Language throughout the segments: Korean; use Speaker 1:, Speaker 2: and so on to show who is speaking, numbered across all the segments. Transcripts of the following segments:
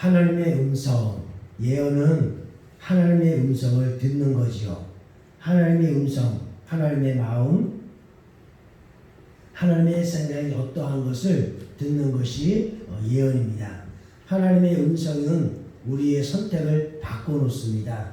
Speaker 1: 하나님의 음성, 예언은 하나님의 음성을 듣는 거지요. 하나님의 음성, 하나님의 마음, 하나님의 생각이 어떠한 것을 듣는 것이 예언입니다. 하나님의 음성은 우리의 선택을 바꿔놓습니다.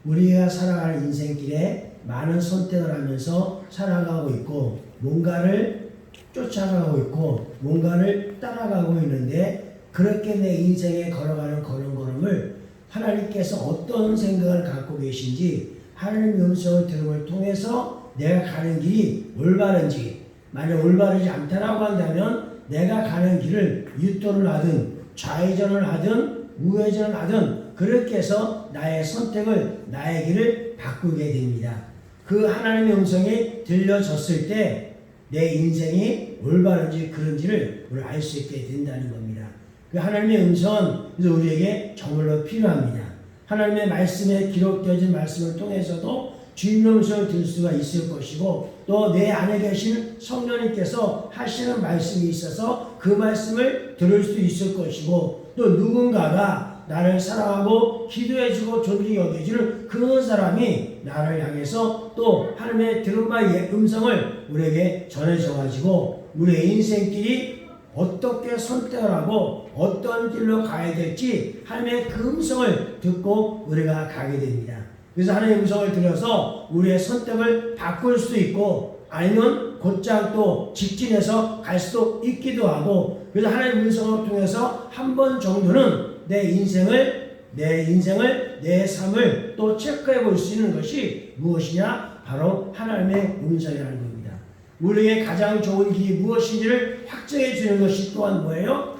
Speaker 1: 우리가 살아가는 인생길에 많은 선택을 하면서 살아가고 있고 뭔가를 쫓아가고 있고 뭔가를 따라가고 있는데 그렇게 내 인생에 걸어가는 걸음걸음을 하나님께서 어떤 생각을 갖고 계신지 하나님의 음성을 들음을 통해서 내가 가는 길이 올바른지 만약 올바르지 않다라고 한다면 내가 가는 길을 유도를 하든 좌회전을 하든 우회전을 하든 그렇게 해서 나의 선택을 나의 길을 바꾸게 됩니다. 그 하나님의 음성이 들려졌을 때 내 인생이 올바른지 그런지를 우리가 알 수 있게 된다는 겁니다. 그 하나님의 음성은 그래서 우리에게 정말로 필요합니다. 하나님의 말씀에 기록되어진 말씀을 통해서도 주님의 음성을 들을 수가 있을 것이고 또 내 안에 계신 성령님께서 하시는 말씀이 있어서 그 말씀을 들을 수 있을 것이고 또 누군가가 나를 사랑하고 기도해주고 존중히 여겨주는 그 사람이 나를 향해서 또 하나님의 들은 바의 음성을 우리에게 전해줘가지고 우리의 인생길이 어떻게 선택을 하고 어떤 길로 가야 될지 하나님의 그 음성을 듣고 우리가 가게 됩니다. 그래서 하나님의 음성을 들어서 우리의 선택을 바꿀 수 있고 아니면 곧장 또 직진해서 갈 수도 있기도 하고 그래서 하나님의 음성을 통해서 한 번 정도는 내 인생을 내 삶을 또 체크해 볼 수 있는 것이 무엇이냐? 바로 하나님의 음성이라는 겁니다. 우리에게 가장 좋은 길이 무엇인지를 확정해 주는 것이 또한 뭐예요?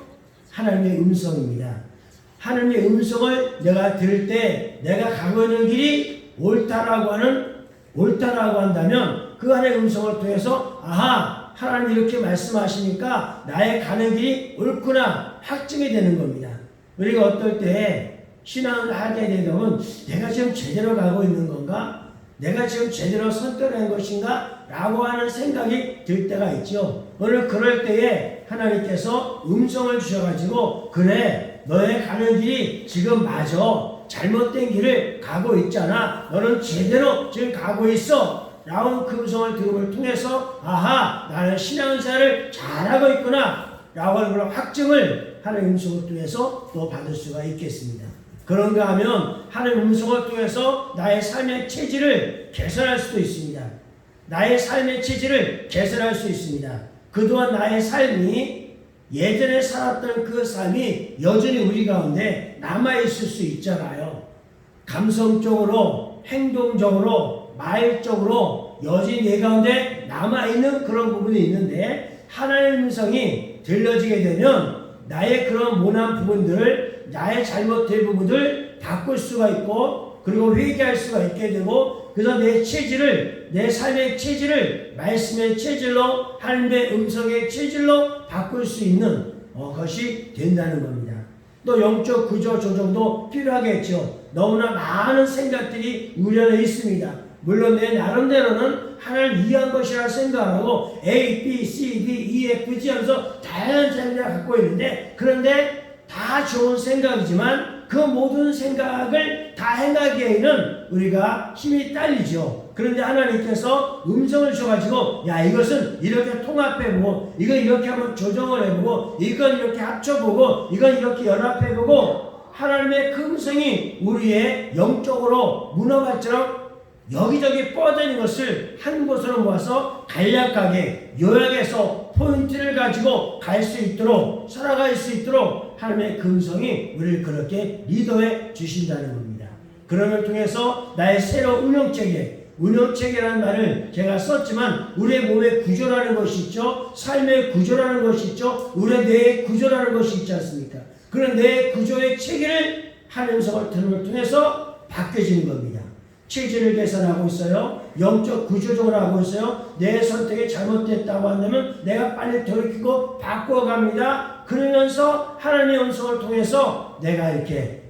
Speaker 1: 하나님의 음성입니다. 하나님의 음성을 내가 들을 때 내가 가고 있는 길이 옳다라고 한다면 그 하나님의 음성을 통해서 아하 하나님 이렇게 말씀하시니까 나의 가는 길이 옳구나 확증이 되는 겁니다. 우리가 어떨 때 신앙을 하게 되면 내가 지금 제대로 가고 있는 건가? 내가 지금 제대로 선택한 것인가? 라고 하는 생각이 들 때가 있죠. 오늘 그럴 때에 하나님께서 음성을 주셔가지고 그래 너의 가는 길이 지금 맞아. 잘못된 길을 가고 있잖아. 너는 제대로 지금 가고 있어. 라고 그 음성을 들음을 통해서 아하 나는 신앙생활을 잘하고 있구나. 라고 하는 그런 확증을 하나님의 음성을 통해서 또 받을 수가 있겠습니다. 그런가 하면 하나님의 음성을 통해서 나의 삶의 체질을 개선할 수도 있습니다. 나의 삶의 체질을 개선할 수 있습니다. 그동안 나의 삶이 예전에 살았던 그 삶이 여전히 우리 가운데 남아있을 수 있잖아요. 감성적으로, 행동적으로, 말적으로 여전히 내 가운데 남아있는 그런 부분이 있는데 하나님의 음성이 들려지게 되면 나의 그런 모난 부분들을 나의 잘못된 부분들을 바꿀 수가 있고 그리고 회개할 수가 있게 되고 그래서 내 체질을 내 삶의 체질을 말씀의 체질로 하나님의 음성의 체질로 바꿀 수 있는 것이 된다는 겁니다. 또 영적 구조 조정도 필요하겠죠. 너무나 많은 생각들이 우리 안에 있습니다. 물론 내 나름대로는 하나님을 이해한 것이라 생각하고 A, B, C, D, E, F, G 하면서 다양한 생각을 갖고 있는데 그런데 다 좋은 생각이지만 그 모든 생각을 다 행하기에는 우리가 힘이 딸리죠. 그런데 하나님께서 음성을 주셔가지고 야 이것은 이렇게 통합해보고 이건 이렇게 한번 조정을 해보고 이건 이렇게 합쳐보고 이건 이렇게 연합해보고 하나님의 그 음성이 우리의 영적으로 문어발처럼 여기저기 뻗어있는 것을 한 곳으로 모아서 간략하게 요약해서 포인트를 가지고 갈 수 있도록 살아갈 수 있도록 하나님의 금성이 우리를 그렇게 리더해 주신다는 겁니다. 그런 통해서 나의 새로운 운영체계라는 말을 제가 썼지만 우리의 몸의 구조라는 것이 있죠. 삶의 구조라는 것이 있죠. 우리의 뇌의 구조라는 것이 있지 않습니까? 그런 뇌의 구조의 체계를 하나님의 음성을 들음을 통해서 바뀌어지는 겁니다. 체질을 개선하고 있어요. 영적 구조적으로 하고 있어요. 내 선택이 잘못됐다고 한다면 내가 빨리 돌이키고 바꿔갑니다. 그러면서 하나님의 음성을 통해서 내가 이렇게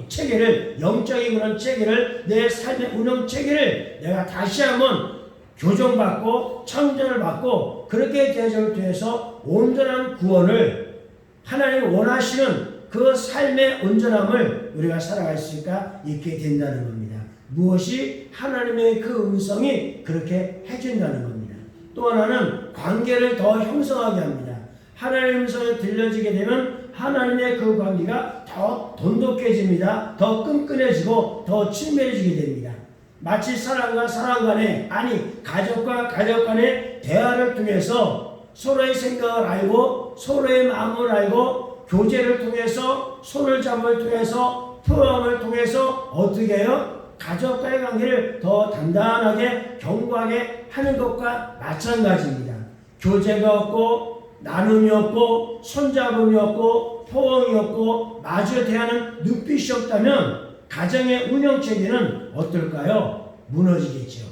Speaker 1: 체계를 영적인 그런 체계를 내 삶의 운영 체계를 내가 다시 한번 교정받고 청전을 받고 그렇게 대접을 통해서 온전한 구원을 하나님이 원하시는 그 삶의 온전함을 우리가 살아갈 수가 있게 된다는 겁니다. 무엇이 하나님의 그 음성이 그렇게 해준다는 겁니다. 또 하나는 관계를 더 형성하게 합니다. 하나님의 음성이 들려지게 되면 하나님의 그 관계가 더 돈독해집니다. 더 끈끈해지고 더 친밀해지게 됩니다. 마치 사람과 사람 간에, 아니 가족과 가족 간의 대화를 통해서 서로의 생각을 알고 서로의 마음을 알고 교제를 통해서 손을 잡음을 통해서 표현을 통해서 어떻게 해요? 가족과의 관계를 더 단단하게 견고하게 하는 것과 마찬가지입니다. 교제가 없고 나눔이 없고 손잡음이 없고 포옹이 없고 마주 대하는 눈빛이 없다면 가정의 운영체계는 어떨까요? 무너지겠죠.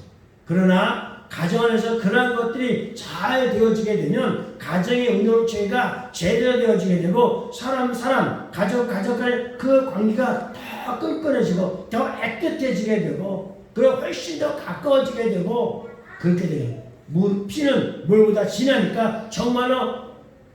Speaker 1: 그러나 가정 안에서 그러한 것들이 잘 되어지게 되면 가정의 운영체계가 제대로 되어지게 되고 사람 가족 간의 그 관계가 더 끈끈해지고 더 애틋해지게 되고 그리고 훨씬 더 가까워지게 되고 그렇게 돼요. 피는 물보다 진하니까 정말로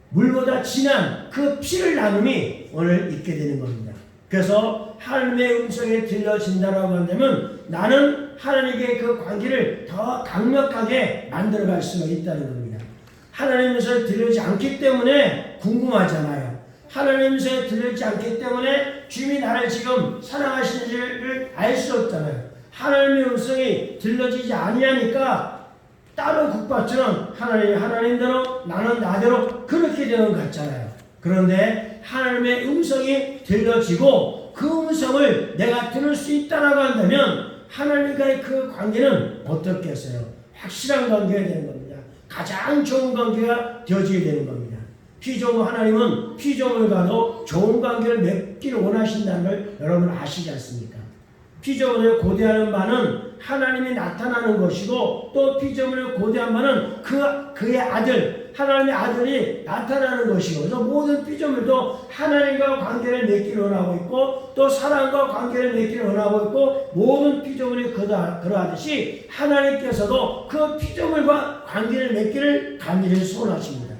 Speaker 1: 물보다 진한 그 피를 나눔이 오늘 있게 되는 겁니다. 그래서 하나님의 음성이 들려진다라고 한다면 나는 하나님의 그 관계를 더 강력하게 만들어갈 수가 있다는 겁니다. 하나님의 음성이 들리지 않기 때문에 궁금하잖아요. 하나님의 음성이 들리지 않기 때문에 주님이 나를 지금 사랑하시는지를 알 수 없잖아요. 하나님의 음성이 들려지지 아니하니까 따로 국밥처럼 하나님이 하나님대로 나는 나대로 그렇게 되는 것 같잖아요. 그런데 하나님의 음성이 들려지고 그 음성을 내가 들을 수 있다라고 한다면 하나님과의 그 관계는 어떻겠어요? 확실한 관계가 되는 겁니다. 가장 좋은 관계가 되어지게 되는 겁니다. 하나님은 피조물과도 좋은 관계를 맺기를 원하신다는 걸 여러분 아시지 않습니까? 피조물을 고대하는 바는 하나님이 나타나는 것이고 또 피조물을 고대한 바는 그의 아들 하나님의 아들이 나타나는 것이고 그래서 모든 피조물도 하나님과 관계를 맺기를 원하고 있고 또 사람과 관계를 맺기를 원하고 있고 모든 피조물이 그러하듯이 하나님께서도 그 피조물과 관계를 맺기를 간절히 소원하십니다.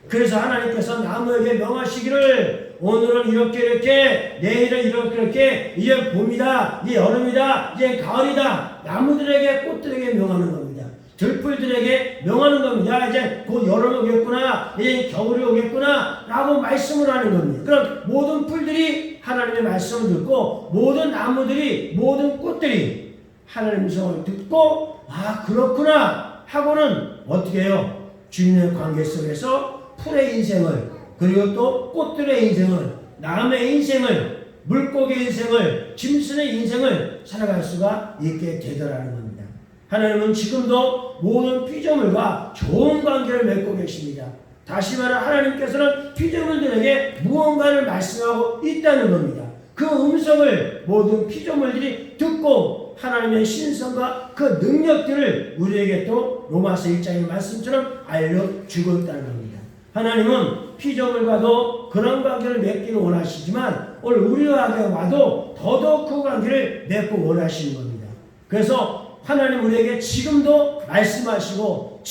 Speaker 1: 그래서 하나님께서 나무에게 명하시기를 오늘은 이렇게 내일은 이렇게 이제 봄이다 이제 여름이다 이제 가을이다 나무들에게 꽃들에게 명하는 겁니다. 들풀들에게 명하는 겁니다. 이제 곧 여름이 오겠구나 이제 겨울이 오겠구나 라고 말씀을 하는 겁니다. 그럼 모든 풀들이 하나님의 말씀을 듣고 모든 나무들이 모든 꽃들이 하나님의 음성을 듣고 아 그렇구나 하고는 어떻게 해요? 주님의 관계 속에서 풀의 인생을 그리고 또 꽃들의 인생을 나무의 인생을 물고기의 인생을 짐승의 인생을 살아갈 수가 있게 되더라는 겁니다. 하나님은 지금도 모든 피조물과 좋은 관계를 맺고 계십니다. 다시 말해 하나님께서는 피조물들에게 무언가를 말씀하고 있다는 겁니다. 그 음성을 모든 피조물들이 듣고 하나님의 신성과 그 능력들을 우리에게 또 로마서 1장의 말씀처럼 알려주고 있다는 겁니다. 하나님은 피조물과도 그런 관계를 맺기를 원하시지만 오늘 우리와도 더더욱 그 관계를 맺고 원하시는 겁니다. 그래서 하나님 우리에게 지금도 말씀하시고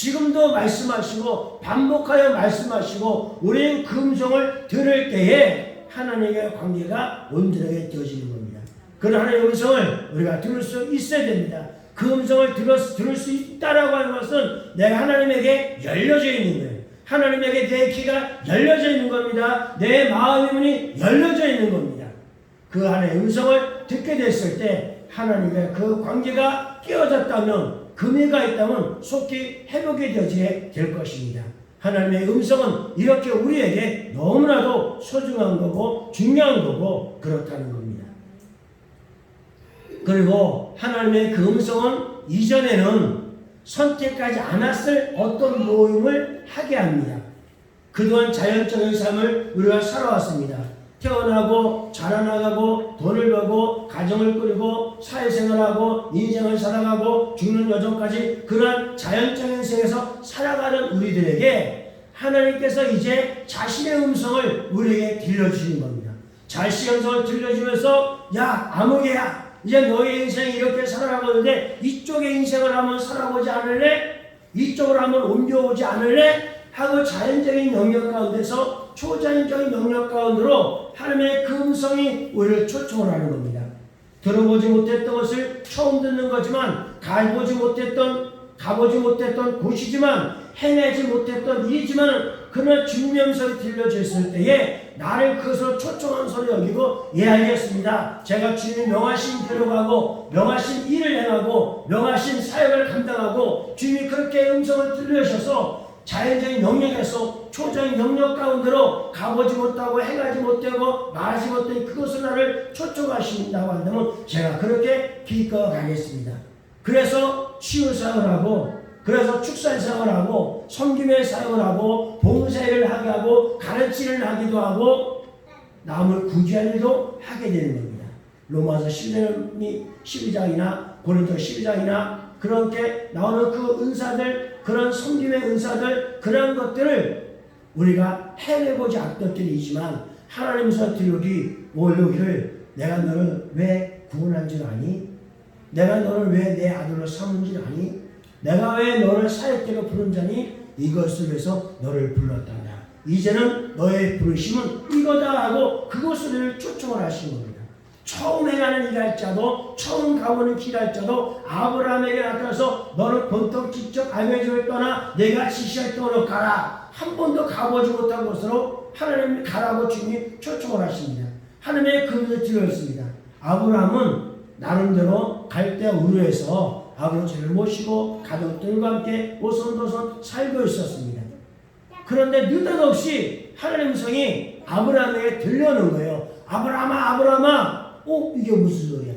Speaker 1: 반복하여 말씀하시고 우리의 그 음성을 들을 때에 하나님의 관계가 온전하게 되어지는 겁니다. 그런 하나님의 음성을 우리가 들을 수 있어야 됩니다. 그 음성을 들을 수 있다라고 하는 것은 내가 하나님에게 열려져 있는 거예요. 하나님에게 내 귀가 열려져 있는 겁니다. 내 마음의 문이 열려져 있는 겁니다. 그 하나님의 음성을 듣게 됐을 때 하나님의 그 관계가 깨어졌다면 금해가 있다면 속히 회복이 되어지게 될 것입니다. 하나님의 음성은 이렇게 우리에게 너무나도 소중한 거고 중요한 거고 그렇다는 겁니다. 그리고 하나님의 그 음성은 이전에는 선택하지 않았을 어떤 모임을 하게 합니다. 그동안 자연적인 삶을 우리가 살아왔습니다. 태어나고 자라나가고 돈을 벌고 가정을 꾸리고 사회생활하고 인생을 살아가고 죽는 여정까지 그러한 자연적인 세계에서 살아가는 우리들에게 하나님께서 이제 자신의 음성을 우리에게 들려주시는 겁니다. 자신의 음성을 들려주면서 야 아무개야 이제 너의 인생이 이렇게 살아가고 있는데 이쪽의 인생을 한번 살아보지 않을래? 이쪽으로 한번 옮겨오지 않을래? 하고 자연적인 영역 가운데서 초자연적인 영역 가운데로 하나님의 그 음성이 우리를 초청을 하는 겁니다. 들어보지 못했던 것을 처음 듣는 거지만 가보지 못했던 곳이지만 해내지 못했던 일이지만 그러나 주님의 음성이 들려졌을 때에 나를 그것으로 초청한 소리 여기고 알겠습니다. 제가 주님 명하신 대로 가고 명하신 일을 행하고 명하신 사역을 감당하고 주님이 그렇게 음성을 들려주셔서 자연적인 영역에서 초자연 영역 가운데로 가보지 못하고 행하지 못하고 말하지 못하니 그것을 나를 초청하신다고 한다면 제가 그렇게 기꺼이 가겠습니다. 그래서 치유사역을 하고 그래서 축사사역을 하고 섬김의 사역을 하고 봉사를 하게 하고 가르치를 하기도 하고 남을 구제할 일도 하게 되는 겁니다. 로마서 12장이나 고린도 12장이나 그렇게 나오는 그 은사들 그런 섬김의 은사들 그런 것들을 우리가 해내보지 않던 일이지만 하나님께서 들으기를 내가 너를 왜 구원한 줄 아니? 내가 너를 왜 내 아들로 삼은 줄 아니? 내가 왜 너를 사역대로 부른 자니? 이것을 위해서 너를 불렀다. 이제는 너의 부르심은 이거다 하고 그것을 초청을 하신 겁니다. 처음 행하는 일 할자도 처음 가보는 길 할자도 아브라함에게 나타나서 너는 본토 직접 아비집을 떠나 내가 지시할 동으로 가라. 한 번도 가보지 못한 곳으로 하나님이 가라고 주님이 초청을 하십니다. 하나님의 그릇을 들었습니다. 아브라함은 나름대로 갈대아 우르에서 아버지를 모시고 가족들과 함께 오손도손 살고 있었습니다. 그런데 느닷없이 하나님의 성이 아브라함에게 들려오는 거예요. 아브라함아 이게 무슨 소리야?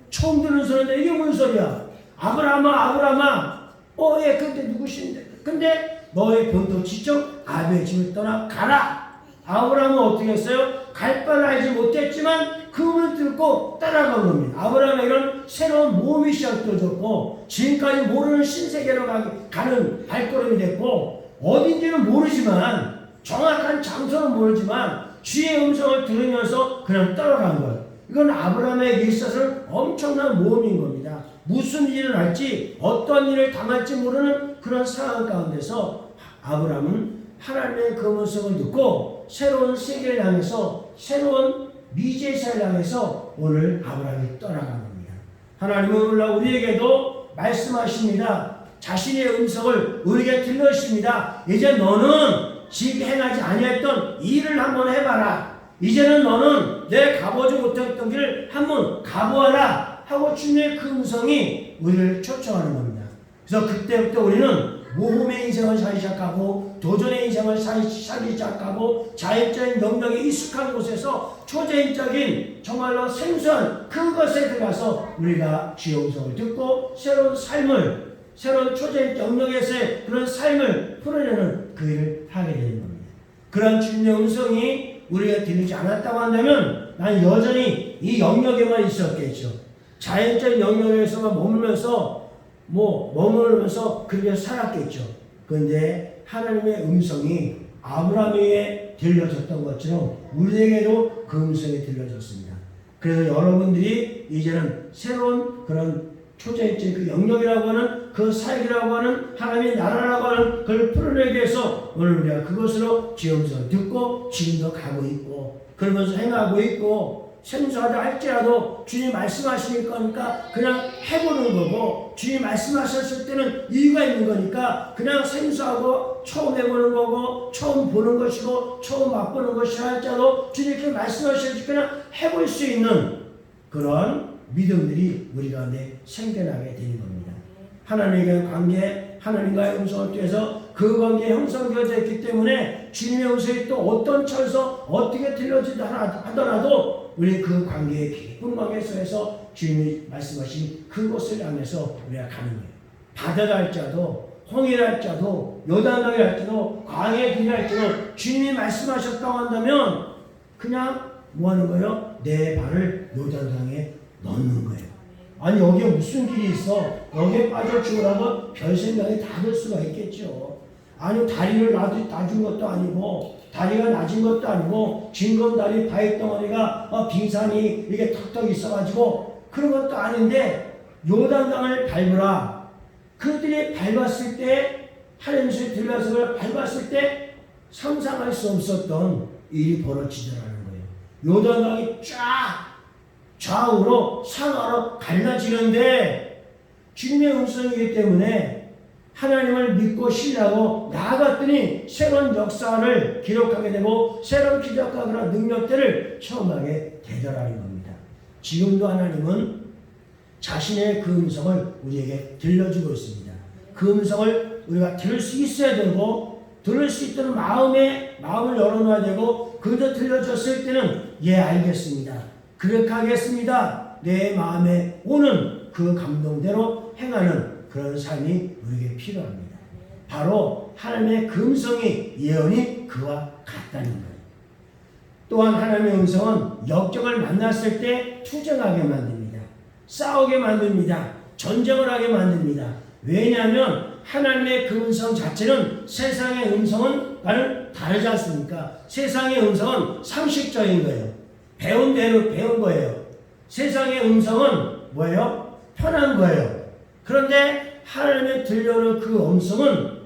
Speaker 1: 처음 듣는 소리인데 이게 무슨 소리야? 아브라함아 근데 누구신데? 근데 너의 본토 지쪽 아비의 집을 떠나 가라. 아브라함은 어떻게 했어요? 갈 바를 알지 못했지만 그 문을 듣고 따라간 겁니다. 아브라함에게는 새로운 몸이 시작되어졌고 지금까지 모르는 신세계로 가는 발걸음이 됐고 어딘지는 모르지만 정확한 장소는 모르지만 주의 음성을 들으면서 그냥 따라간 거예요. 이건 아브라함에게 있어서는 엄청난 모험인 겁니다. 무슨 일을 할지 어떤 일을 당할지 모르는 그런 상황 가운데서 아브라함은 하나님의 그 음성을 듣고 새로운 세계를 향해서 새로운 미제사를 향해서 오늘 아브라함이 떠나간 겁니다. 하나님은 오늘 우리에게도 말씀하십니다. 자신의 음성을 우리에게 들려주십니다. 이제 너는 지금 행하지 아니했던 일을 한번 해봐라. 이제는 너는 내 가보지 못했던 길을 한번 가보아라 하고 주님의 그 음성이 우리를 초청하는 겁니다. 그래서 그때부터 우리는 모험의 인생을 살기 시작하고 도전의 인생을 살기 시작하고 자연적인 영역에 익숙한 곳에서 초자연적인 정말로 생소한 그것에 들어가서 우리가 주의 음성을 듣고 새로운 삶을 새로운 초자연 영역에서의 그런 삶을 풀어내는 그 일을 하게 되는 겁니다. 그런 주님의 음성이 우리가 들리지 않았다고 한다면 난 여전히 이 영역에만 있었겠죠. 자연적인 영역에서만 머무르면서 그렇게 살았겠죠. 그런데 하나님의 음성이 아브라함에게 들려졌던 것처럼 우리에게도 그 음성이 들려졌습니다. 그래서 여러분들이 이제는 새로운 그런 초자연적인 그 영역이라고 하는 그 사역이라고 하는 하나님의 나라라고 하는 그걸 풀어내기 위해서 오늘 우리가 그것으로 주의 음성을 듣고 지금도 가고 있고 그러면서 행하고 있고 생소하다 할지라도 주님 말씀하시는 거니까 그냥 해보는 거고 주님 말씀하셨을 때는 이유가 있는 거니까 그냥 생소하고 처음 해보는 거고 처음 보는 것이고 처음 맛보는 것이라 할지라도 주님께 말씀하셨을 때 그냥 해볼 수 있는 그런 믿음들이 우리 가운데 생겨나게 되는 겁니다. 하나님과의 관계, 하나님과의 음성을 통해서 그 관계에 형성되어져 있기 때문에 주님의 음성이 또 어떤 차에서 어떻게 들려지다 하더라도 우리 그 관계의 깊은 관계 속에서 주님이 말씀하신 그곳을 향해서 우리가 가는 거예요. 바다라 할지라도 홍해라 할지라도 요단강이라 할지라도 광야의 길이라 할지라도 주님이 말씀하셨다고 한다면 그냥 뭐 하는 거예요? 내 발을 요단강에 넣는 거예요. 아니 여기에 무슨 길이 있어? 여기에 빠져 죽으라면 별 생각이 다 들 수가 있겠죠. 아니 다리를 놔준 것도 아니고 다리가 낮은 것도 아니고 징검다리 바위덩어리가 빙산이 이렇게 턱턱 있어가지고 그런 것도 아닌데 요단강을 밟으라. 그들이 밟았을 때 하나님께서 들려서 그걸 밟았을 때 상상할 수 없었던 일이 벌어지더라는 거예요. 요단강이 좌우로 상하로 갈라지는데 주님의 음성이기 때문에 하나님을 믿고 신뢰하고 나아갔더니 새로운 역사를 기록하게 되고 새로운 기적과 그런 능력들을 체험하게 되더라는 겁니다. 지금도 하나님은 자신의 그 음성을 우리에게 들려주고 있습니다. 그 음성을 우리가 들을 수 있어야 되고 들을 수 있도록 마음을 열어놔야 되고 그저 들려줬을 때는 예 알겠습니다. 그렇게 하겠습니다. 내 마음에 오는 그 감동대로 행하는 그런 삶이 우리에게 필요합니다. 바로 하나님의 그 음성이 예언이 그와 같다는 거예요. 또한 하나님의 음성은 역경을 만났을 때 투쟁하게 만듭니다. 싸우게 만듭니다. 전쟁을 하게 만듭니다. 왜냐하면 하나님의 그 음성 자체는 세상의 음성은 다르지 않습니까? 세상의 음성은 상식적인 거예요. 배운 대로 배운 거예요. 세상의 음성은 뭐예요? 편한 거예요. 그런데 하나님의 들려오는 그 음성은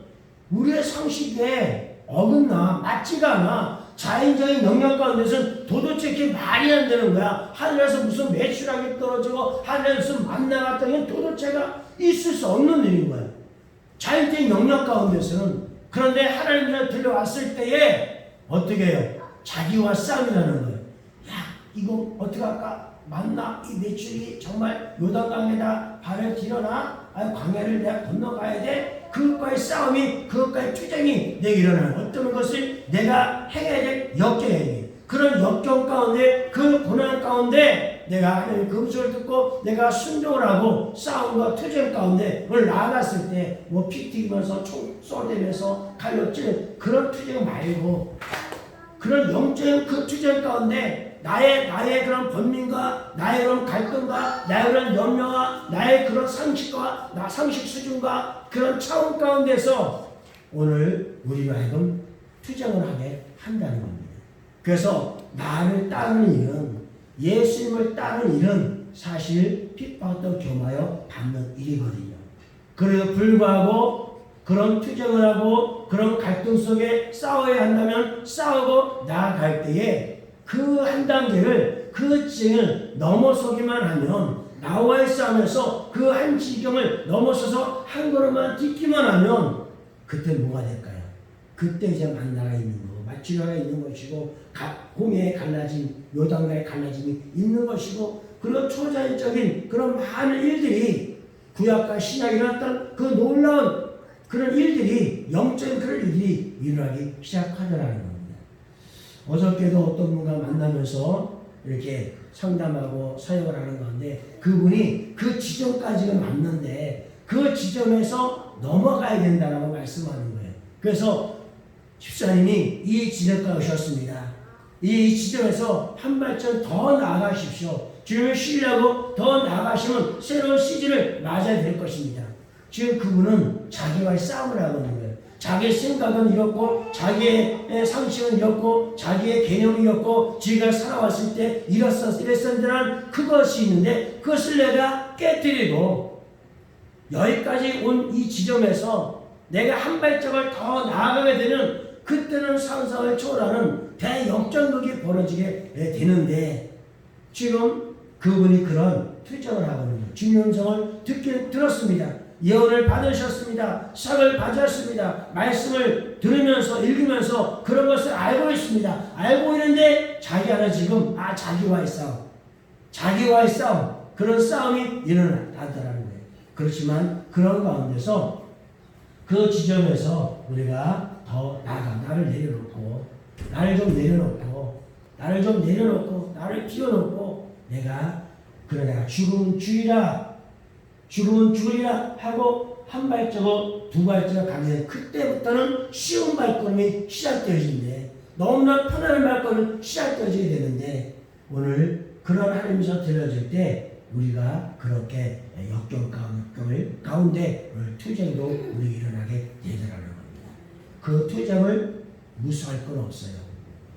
Speaker 1: 우리의 상식에 어긋나 맞지가 않아. 자연적인 영역 가운데서는 도대체 이렇게 말이 안 되는 거야. 하늘에서 무슨 매출하게 떨어지고 하늘에서 무슨 만나가 떨어지는 도대체가 있을 수 없는 일인 거야. 자연적인 영역 가운데서는. 그런데 하나님께서 들려왔을 때에 어떻게 해요? 자기와 싸움이라는 거예요. 야 이거 어떻게 할까? 맞나? 이 매출이 정말 요단강에다 발을 들여놔? 광야를 내가 건너가야 돼? 그것과의 싸움이, 그것과의 투쟁이 내게 일어나는 어떤 것을 내가 행해야 될 역경이 그런 역경 가운데 그 고난 가운데 내가 하나님의 그 음성을 듣고 내가 순종을 하고 싸움과 투쟁 가운데 그걸 나아갔을 때 뭐 피 튀기면서 총 쏘대면서 칼로 찌르는 그런 투쟁 말고 그런 영적인 그 투쟁 가운데 나의 그런 번민과 나의 그런 갈등과 나의 그런 염려와 나의 그런 상식과 상식 수준과 그런 차원 가운데서 오늘 우리로 하여금 투쟁을 하게 한다는 겁니다. 그래서 나를 따르는 일은 예수님을 따르는 일은 사실 핍박도 겸하여 받는 일이거든요. 그래도 불구하고 그런 투쟁을 하고 그런 갈등 속에 싸워야 한다면 싸우고 나아갈 때에 그 한 단계를 그 지경을 넘어서기만 하면 나와의 싸움에서 그 한 지경을 넘어서서 한 걸음만 딛기만 하면 그때 뭐가 될까요? 그때 이제 만나가 있는 거, 마취가가 있는 것이고 홍해에 갈라진 요단강에 갈라짐이 있는 것이고 그런 초자연적인 그런 많은 일들이 구약과 신약에 일어났던 그 놀라운 그런 일들이 영적인 그런 일들이 일어나기 시작하더라는 겁니다. 어저께도 어떤 분과 만나면서 이렇게 상담하고 사역을 하는 건데 그분이 그 지점까지는 왔는데 그 지점에서 넘어가야 된다라고 말씀하는 거예요. 그래서 집사님이 이 지점까지 오셨습니다. 이 지점에서 한 발짝 더 나아가십시오. 주님을 신뢰하고 더 나아가시면 새로운 시즌을 맞아야 될 것입니다. 지금 그분은 자기와의 싸움을 하고 있는 거예요. 자기의 생각은 이렇고 자기의 상식은 이렇고 자기의 개념이 이렇고 지가 살아왔을 때 이랬었는데 그것이 있는데 그것을 내가 깨뜨리고 여기까지 온 이 지점에서 내가 한 발짝을 더 나아가게 되는 그때는 상상을 초월하는 대역전극이 벌어지게 되는데 지금 그분이 그런 투쟁을 하고 있는 거예요. 주님의 음성을 들었습니다. 예언을 받으셨습니다. 삭을 받으셨습니다. 말씀을 들으면서 읽으면서 그런 것을 알고 있습니다. 알고 있는데 자기 안에 지금 자기와의 싸움 그런 싸움이 일어나더라는 거예요. 그렇지만 그런 가운데서 그 지점에서 우리가 더 나아가 나를 좀 내려놓고 나를 띄워놓고 내가 죽으면 죽으리라 하고 한 발자국 두 발자국 가면 그때부터는 쉬운 발걸음이 시작되어지는데 너무나 편안한 발걸음이 시작되어지게 되는데 오늘 그런 하나님께서 들려줄 때 우리가 그렇게 역경 가운데 오늘 투쟁도 우리 일어나게 되더라는 겁니다. 그 투쟁을 무수할 건 없어요.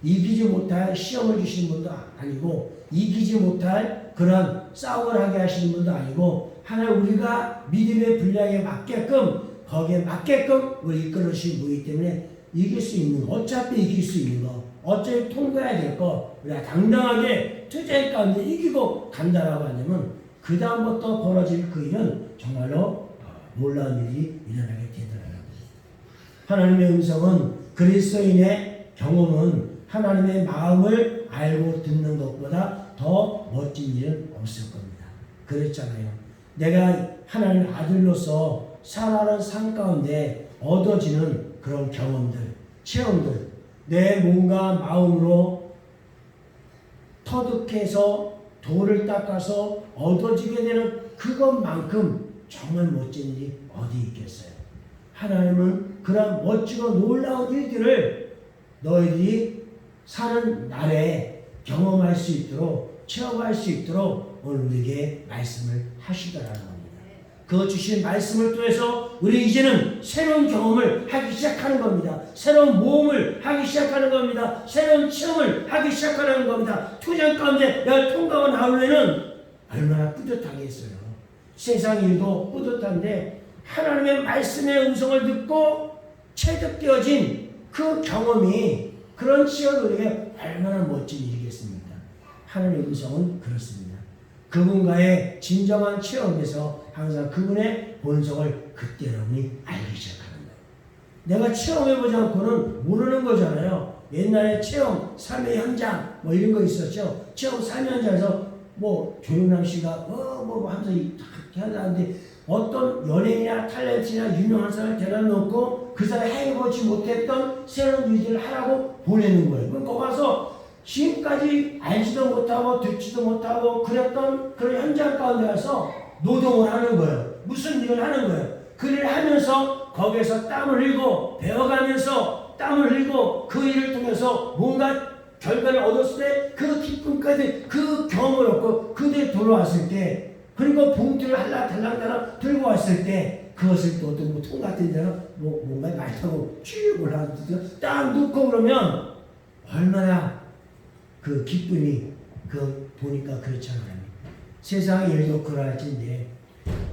Speaker 1: 이기지 못할 시험을 주시는 분도 아니고 이기지 못할 그런 싸움을 하게 하시는 분도 아니고 하나님 우리가 믿음의 분량에 맞게끔 거기에 맞게끔 우리 이끌어 주신 분이기 때문에 이길 수 있는 거, 어차피 이길 수 있는 거, 어차피 통과해야 될 거, 우리가 당당하게 투쟁 가운데 이기고 간다라고 하냐면 그 다음부터 벌어질 그 일은 정말로 놀라운 일이 일어나게 되더라고요. 하나님의 음성은 그리스도인의 경험은 하나님의 마음을 알고 듣는 것보다 더 멋진 일은 없을 겁니다. 그랬잖아요. 내가 하나님의 아들로서 살아가는 삶 가운데 얻어지는 그런 경험들, 체험들, 내 몸과 마음으로 터득해서 돌을 닦아서 얻어지게 되는 그것만큼 정말 멋진 일이 어디 있겠어요. 하나님은 그런 멋지고 놀라운 일들을 너희들이 사는 날에 경험할 수 있도록 체험할 수 있도록 오늘 우리에게 말씀을 하시더라는 겁니다. 그 주신 말씀을 통해서 우리 이제는 새로운 경험을 하기 시작하는 겁니다. 새로운 모험을 하기 시작하는 겁니다. 새로운 체험을 하기 시작하는 겁니다. 투쟁 가운데 내가 통과가 나오려면 얼마나 뿌듯하겠어요. 세상 일도 뿌듯한데 하나님의 말씀의 음성을 듣고 체득되어진 그 경험이 그런 치어들에게 얼마나 멋진 일이겠습니까? 하나님의 음성은 그렇습니다. 그분과의 진정한 체험에서 항상 그분의 본성을 그때 여러분이 알기 시작하는 거예요. 내가 체험해보지 않고는 모르는 거잖아요. 옛날에 체험, 삶의 현장 뭐 이런 거 있었죠. 체험 삶의 현장에서 뭐 조용남 씨가 뭐 하면서 하는데 어떤 연예인이나 탤런트나 유명한 사람을 데려다 놓고 그 사람이 해보지 못했던 새로운 일들을 하라고 보내는 거예요. 그럼 거기 가서 지금까지 알지도 못하고 듣지도 못하고 그랬던 그런 현장 가운데 가서 노동을 하는 거예요. 무슨 일을 하는 거예요. 그 일을 하면서 거기에서 땀을 흘리고 배워가면서 땀을 흘리고 그 일을 통해서 뭔가 결과를 얻었을 때 그 기쁨까지 그 경험을 얻고 그들이 돌아왔을 때 그리고 봉투를 달랑달랑 들고 왔을 때 그것을 또 어떤 통 같은 데는 뭔가 말 타고 쭉 올라가서 딱 놓고 그러면 얼마나 그 기쁨이 보니까 그렇잖아요. 세상의 일도 그럴진데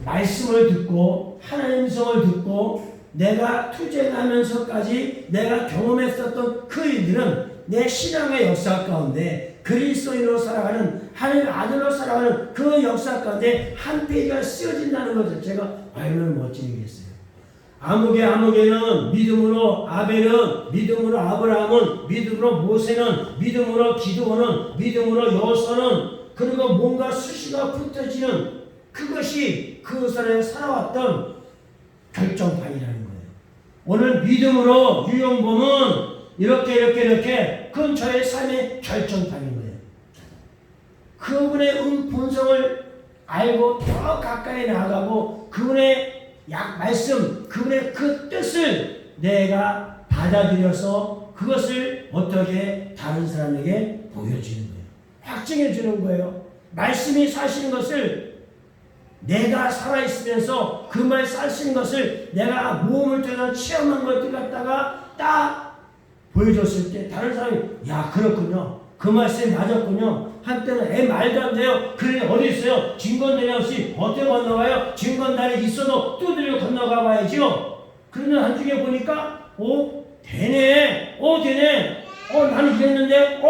Speaker 1: 말씀을 듣고 하나님의 음성을 듣고 내가 투쟁하면서까지 내가 경험했었던 그 일들은 내 신앙의 역사 가운데 그리스도인으로 살아가는 하나님의 아들로 살아가는 그 역사 가운데 한 페이지가 쓰여진다는 것 자체가 얼마나 멋진 일이겠어요. 아무개는 믿음으로 아벨은 믿음으로 아브라함은 믿음으로 모세는 믿음으로 기드온은 믿음으로 여호수아는 그리고 뭔가 수시가 붙어지는 그것이 그 사람이 살아왔던 결정판이라는 거예요. 오늘 믿음으로 유용범은 이렇게 그건 저의 삶의 결정판인 거예요. 그분의 본성을 알고 더 가까이 나아가고 그분의 말씀, 그분의 그 뜻을 내가 받아들여서 그것을 어떻게 다른 사람에게 보여주는 거예요. 확증해 주는 거예요. 말씀이 사시는 것을 내가 살아있으면서 그 말 사시는 것을 내가 모험을 통해서 체험한 것들 갖다가 딱 보여줬을 때 다른 사람이 야 그렇군요. 그 말씀이 맞았군요. 한때는 말도 안 돼요. 그래 어디 있어요? 진건다리 없이 어떻게 건너가요? 진건다리 있어도 두드려 건너가 봐야죠. 그러면 나중에 보니까 되네. 되네. 나는 이랬는데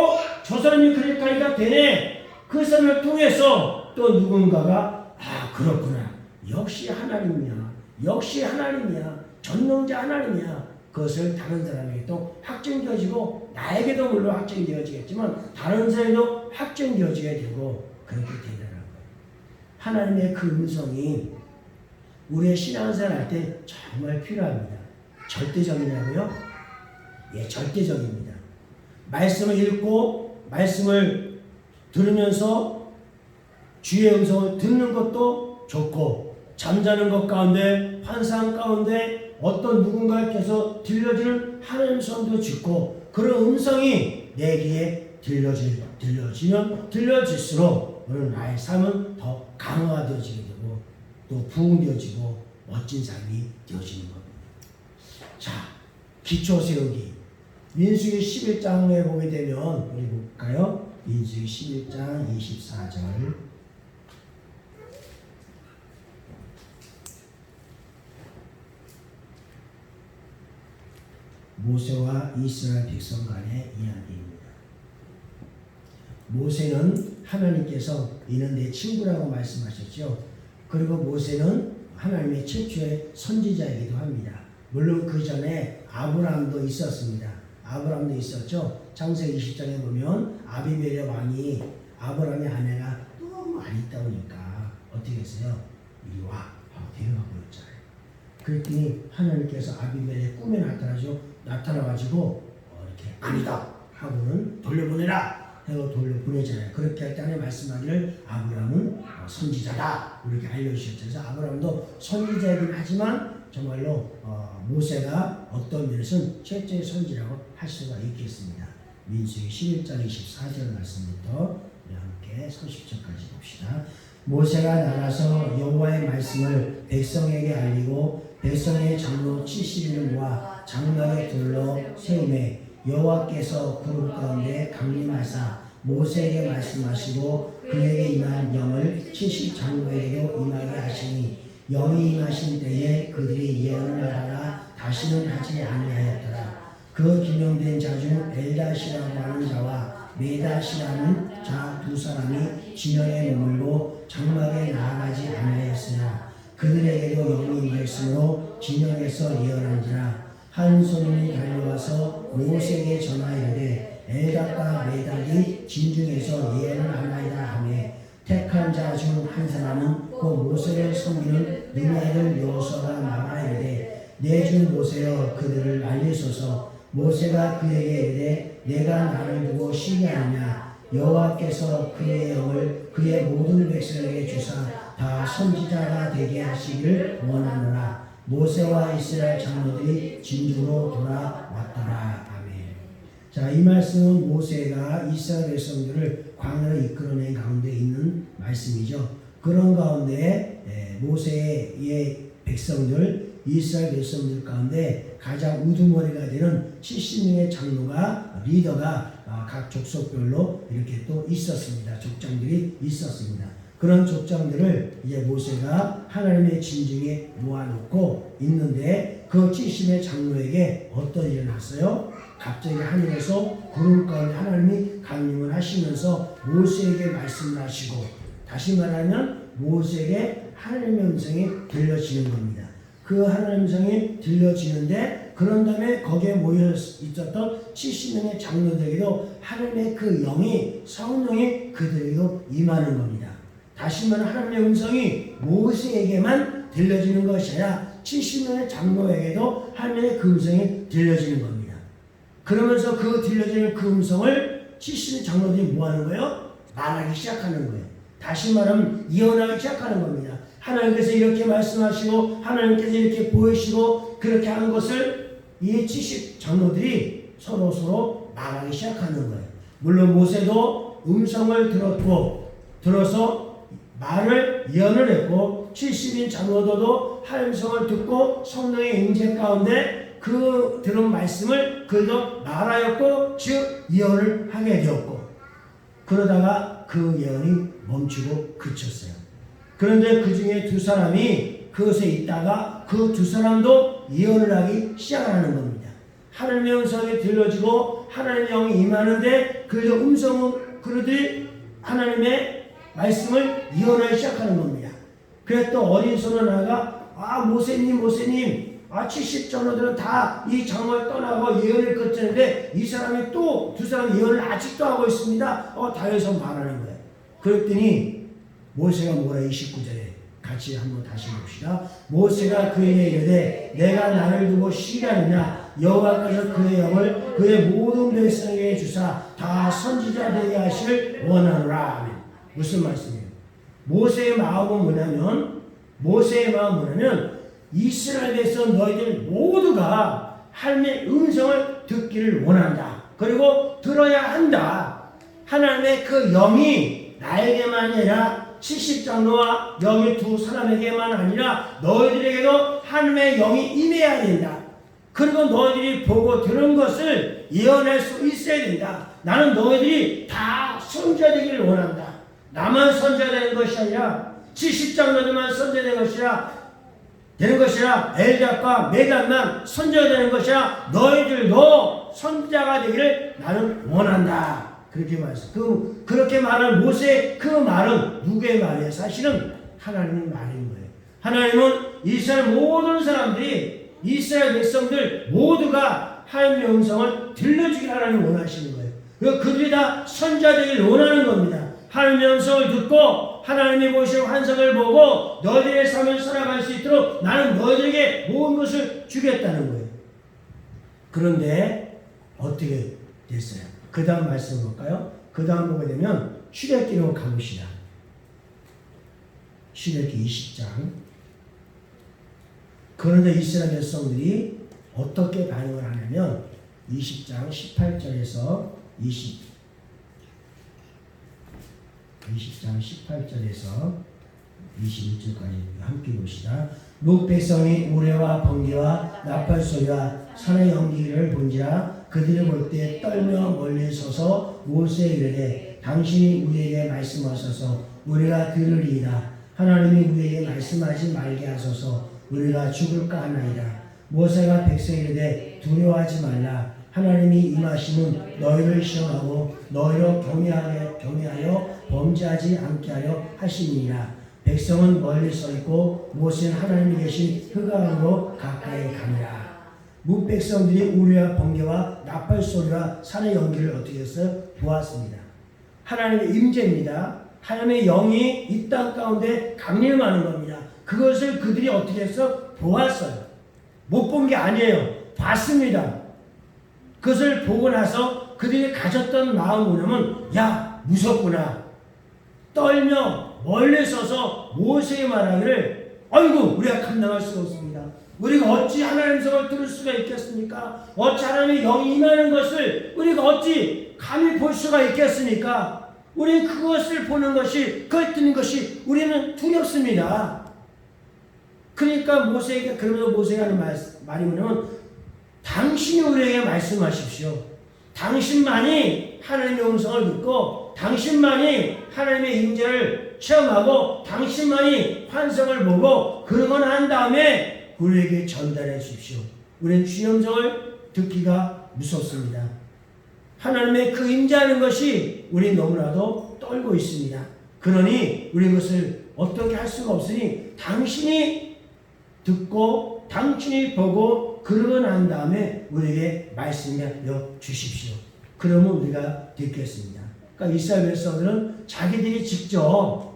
Speaker 1: 저 사람이 그렇게 하니까 되네. 그 사람을 통해서 또 누군가가 그렇구나. 역시 하나님이야. 역시 하나님이야. 전능자 하나님이야. 그것을 다른 사람에게 또 확증되어지고 나에게도 물론 확증되어지겠지만 다른 사람에게도 확증되어지게 되고 그렇게 되더라고요. 하나님의 그 음성이 우리의 신앙생활 할 때 정말 필요합니다. 절대적이냐고요? 예, 절대적입니다. 말씀을 읽고 말씀을 들으면서 주의 음성을 듣는 것도 좋고 잠자는 것 가운데 환상 가운데 어떤 누군가께서 들려주는 하나님의 음성도 좋고 그런 음성이 내 귀에 들려질수록 오늘 나의 삶은 더 강화되어지게 되고 또 부흥되어지고 멋진 삶이 되어지는 겁니다. 자, 기초 세우기 민수기 11장에 보게 되면 우리 볼까요? 민수기 11장 24절 모세와 이스라엘 백성 간의 이야기입니다. 모세는 하나님께서 이는 내 친구라고 말씀하셨죠. 그리고 모세는 하나님의 최초의 선지자이기도 합니다. 물론 그 전에 아브라함도 있었습니다. 아브라함도 있었죠. 창세기 20장에 보면 아비멜렉 왕이 아브라함의 아내가 너무 많이 있다 보니까 어떻게 했어요? 이리 와 하고 데려가 버렸잖아요. 그랬더니 하나님께서 아비멜렉 꿈에 나타나가지고 이렇게 아니다 하고는 돌려보내라 하고 돌려보내잖아요. 그렇게 할 때 하나님 말씀하기를 아브라함은 선지자다 이렇게 알려주셨죠. 그래서 아브라함도 선지자이긴 하지만 정말로 모세가 어떤 면에서는 최초의 선지라고 할 수가 있겠습니다. 민수기 11장 24절 말씀부터 우리 함께 30절까지 봅시다. 모세가 나가서 여호와의 말씀을 백성에게 알리고 백성의 장로 70인을 모아 장막에 둘러 세우매 여호와께서 구름 가운데 강림하사 모세에게 말씀하시고 그에게 임한 영을 70장로에게도 임하게 하시니 영이 임하신 때에 그들이 예언을 하다가 다시는 하지 아니하였더라. 그 기명된 자 중 엘다시라고 하는 자와 메다시라는 자 두 사람이 진영에 머물고 장막에 나아가지 아니하였으나 그들에게도 영이 임하였으므로 진영에서 예언한지라. 한 손님이 달려와서 모세에게 전하이르되 엘다과 메달이 진중에서 예언을 하나이다 하매 택한 자 중 한 사람은 그 모세를 섬기는 눈의 아들 여호수아가 말하이르되 내 주 모세여 그들을 알리소서. 모세가 그에게 이르되 내가 나를 두고 시기하느냐. 여호와께서 그의 영을 그의 모든 백성에게 주사 다 선지자가 되게 하시기를 원하노라. 모세와 이스라엘 장로들이 진주로 돌아왔더라. 아멘. 자, 이 말씀은 모세가 이스라엘 백성들을 광야로 이끌어낸 가운데 있는 말씀이죠. 그런 가운데 모세의 백성들, 이스라엘 백성들 가운데 가장 우두머리가 되는 70명의 장로가 리더가 각 족속별로 이렇게 또 있었습니다. 족장들이 있었습니다. 그런 족장들을 이제 모세가 하나님의 진중에 모아놓고 있는데 그 70의 장로에게 어떤 일을 했어요? 갑자기 하늘에서 구름 가운데 하나님이 강림을 하시면서 모세에게 말씀을 하시고 다시 말하면 모세에게 하나님의 음성이 들려지는 겁니다. 그 하나님의 음성이 들려지는데 그런 다음에 거기에 모여 있었던 70명의 장로들에게도 하나님의 그 영이 성령이 그들에게도 임하는 겁니다. 다시 말하면 하나님의 음성이 모세에게만 들려지는 것이 아니라 70명의 장로에게도 하나님의 그 음성이 들려지는 겁니다. 그러면서 그 들려지는 그 음성을 70명 장로들이 뭐 하는 거예요? 말하기 시작하는 거예요. 다시 말하면 예언하기 시작하는 겁니다. 하나님께서 이렇게 말씀하시고 하나님께서 이렇게 보이시고 그렇게 하는 것을 이 70 장로들이 서로 말하기 시작하는 거예요. 물론 모세도 음성을 들어서 말을 예언을 했고 70인 장로들도 하나님의 음성을 듣고 성령의 임재 가운데 그 들은 말씀을 그도 말하였고 즉 예언을 하게 되었고 그러다가 그 예언이 멈추고 그쳤어요. 그런데 그 중에 두 사람이 그것에 있다가 그 두 사람도 예언을 하기 시작하는 겁니다. 하나님의 음성이 들려지고 하나님의 영이 임하는데 그 음성은 그들이 하나님의 말씀을 예언하기 시작하는 겁니다. 그래서 또 어린 손 하나가 모세님 70장로들은 다 이 장로를 떠나고 예언을 거쳤는데 이 사람이 또 두 사람 예언을 아직도 하고 있습니다. 다해서 말하는 거예요. 그랬더니 모세가 뭐라 29절에 같이 한번 다시 봅시다. 모세가 그에게 이르되 내가 나를 두고 시기하느냐. 여호와께서 그의 영을 그의 모든 백성에게 주사 다 선지자 되게 하시길 원하노라. 무슨 말씀이에요? 모세의 마음은 뭐냐면 이스라엘 백성 너희들 모두가 하나님의 음성을 듣기를 원한다. 그리고 들어야 한다. 하나님의 그 영이 나에게만 아니라 70장로와 여기 두 사람에게만 아니라 너희들에게도 하나님의 영이 임해야 된다. 그리고 너희들이 보고 들은 것을 예언할 수 있어야 된다. 나는 너희들이 다 선지자 되기를 원한다. 나만 선지자 되는 것이 아니라 70장로들만 선지자 되는 것이 아니라 되는 것이라 엘작과 메단만 선지자가 되는 것이라 너희들도 선지자가 되기를 나는 원한다. 그렇게 말했어. 그렇게 말한 모세의 그 말은 누구의 말이에요? 사실은 하나님의 말인 거예요. 하나님은 이스라엘 모든 사람들이, 이스라엘 백성들 모두가 하나님의 음성을 들려주길 하나님 원하시는 거예요. 그들이 다 선지자 되길 원하는 겁니다. 하나님의 음성을 듣고 하나님이 보시는 환상을 보고 너희들의 삶을 살아갈 수 있도록 나는 너희들에게 모든 것을 주겠다는 거예요. 그런데 어떻게 됐어요? 그 다음 말씀 볼까요? 그 다음 보게 되면 출애굽기로 가봅시다. 출애굽기 20장. 그런데 이스라엘 백성들이 어떻게 반응을 하냐면 20장 18절에서 20장 18절에서 21절까지 함께 봅시다. 룩 백성이 우레와 번개와 나팔 소리와 산의 연기를 본지라 그들을 볼 때 떨며 멀리 서서 모세에게 이르되 당신이 우리에게 말씀하소서 우리가 들으리이다. 하나님이 우리에게 말씀하지 말게 하소서 우리가 죽을까 하나이다. 모세가 백성에게 이르되 두려워하지 말라. 하나님이 임하심은 너희를 시험하고 너희로 경외하여 범죄하지 않게 하려 하심이니라. 백성은 멀리 서 있고 모세는 하나님이 계신 흑암으로 가까이 가니라. 뭇백성들이 우리와 번개와 나팔 소리와 산의 연기를 어떻게 했어요? 보았습니다. 하나님의 임재입니다. 하나님의 영이 이 땅 가운데 강림하는 겁니다. 그것을 그들이 어떻게 해서 보았어요. 못 본 게 아니에요. 봤습니다. 그것을 보고 나서 그들이 가졌던 마음은 뭐냐면 야 무섭구나. 떨며 멀리 서서 모세의 말하기를 아이고 우리가 감당할 수가 없습니다. 우리가 어찌 하나님의 성을 들을 수가 있겠습니까? 어찌 하나님의 영이 임하는 것을 우리가 어찌 감히 볼 수가 있겠습니까? 우리는 그것을 보는 것이, 그걸 듣는 것이 우리는 두렵습니다. 그러니까 모세에게, 그러면서 모세가 하는 말이 뭐냐면 당신이 우리에게 말씀하십시오. 당신만이 하나님의 음성을 듣고 당신만이 하나님의 임재를 체험하고 당신만이 환상을 보고 그러고 난 다음에 우리에게 전달해 주십시오. 우리는 주의 음성을 듣기가 무섭습니다. 하나님의 그 임재하는 것이 우리 너무나도 떨고 있습니다. 그러니 우리 그것을 어떻게 할 수가 없으니 당신이 듣고 당신이 보고 그러고 난 다음에 우리에게 말씀하여 주십시오. 그러면 우리가 듣겠습니다. 그러니까 이스라엘 백성들은 자기들이 직접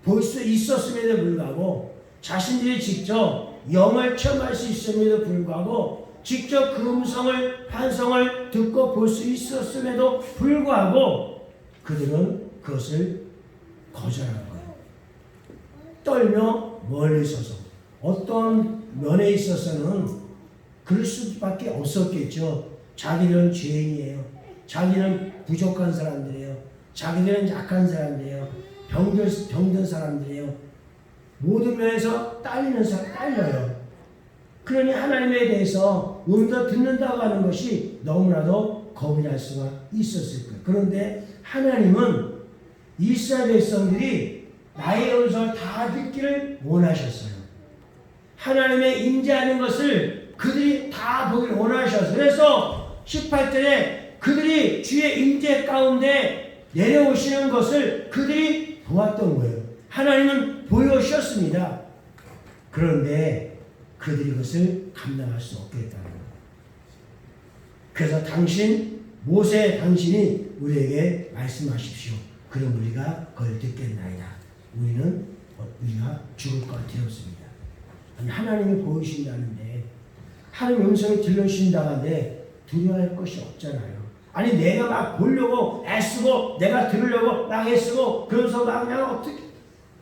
Speaker 1: 볼 수 있었음에도 불구하고 자신들이 직접 영을 체험할 수 있음에도 불구하고 직접 그 음성을 환상을 듣고 볼 수 있었음에도 불구하고 그들은 그것을 거절한 거예요. 떨며 멀리 서서 어떤 면에 있어서는 그럴 수밖에 없었겠죠. 자기들은 죄인이에요. 자기는 부족한 사람들이에요. 자기들은 약한 사람들이에요. 병든 사람들이에요. 모든 면에서 딸려요. 그러니 하나님에 대해서 음도 듣는다고 하는 것이 너무나도 겁이 날 수가 있었을 거예요. 그런데 하나님은 이스라엘 백성들이 나의 음성을 다 듣기를 원하셨어요. 하나님의 임재하는 것을 그들이 다 보기를 원하셔서 그래서 18절에 그들이 주의 임재 가운데 내려오시는 것을 그들이 보았던 거예요. 하나님은 보여주셨습니다. 그런데 그들이 그것을 감당할 수 없겠다는 거예요. 그래서 모세 당신이 우리에게 말씀하십시오. 그럼 우리가 그걸 듣겠나이다. 우리가 죽을 것 두렵습니다. 하나님이 보이신다는데 하나님 음성이 들려주신다는데 두려워할 것이 없잖아요. 아니 내가 막 보려고 애쓰고 내가 들으려고 막 애쓰고 그러면서 막 그냥 어떻게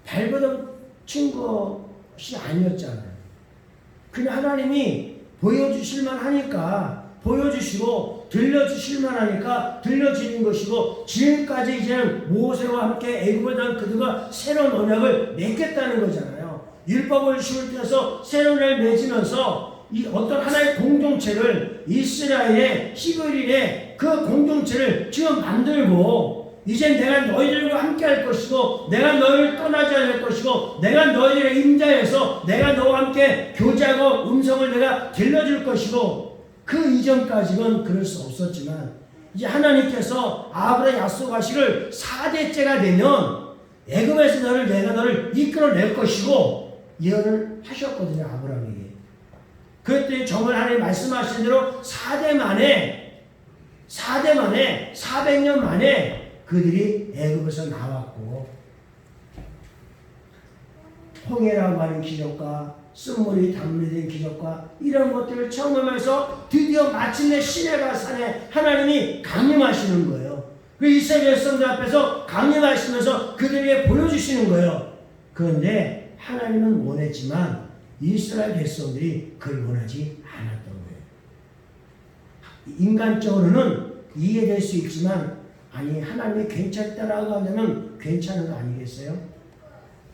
Speaker 1: 발버둥 친 것이 아니었잖아요. 그냥 하나님이 보여주실만 하니까 보여주시고 들려주실만 하니까 들려주는 것이고 지금까지 이제는 모세와 함께 애굽에 대한 그들과 새로운 언약을 맺겠다는 거잖아요. 율법을 시작해서 새로운 언약을 맺으면서 이 어떤 하나의 공동체를 이스라엘의 11일에 그 공동체를 지금 만들고 이젠 내가 너희들과 함께 할 것이고 내가 너희를 떠나지 않을 것이고 내가 너희들의 임자여서 내가 너와 함께 교제하고 음성을 내가 들려줄 것이고 그 이전까지는 그럴 수 없었지만 이제 하나님께서 아브라함의 약속하시기를 4대째가 되면 애굽에서 내가 너를 이끌어낼 것이고 예언을 하셨거든요. 아브라함에게. 그랬더니 정말 하나님 말씀하신 대로 4대 만에 400년 만에 그들이 애굽에서 나왔고 홍해라고 하는 기적과 쓴물이 담물이 된 기적과 이런 것들을 청험해서 드디어 마침내 시내가 산에 하나님이 강림하시는 거예요. 그 이스라엘 백성들 앞에서 강림하시면서 그들에게 보여주시는 거예요. 그런데 하나님은 원했지만 이스라엘 백성들이 그걸 원하지 않았던 거예요. 인간적으로는 이해될 수 있지만 아니 하나님이 괜찮다라고 하면 괜찮은 거 아니겠어요?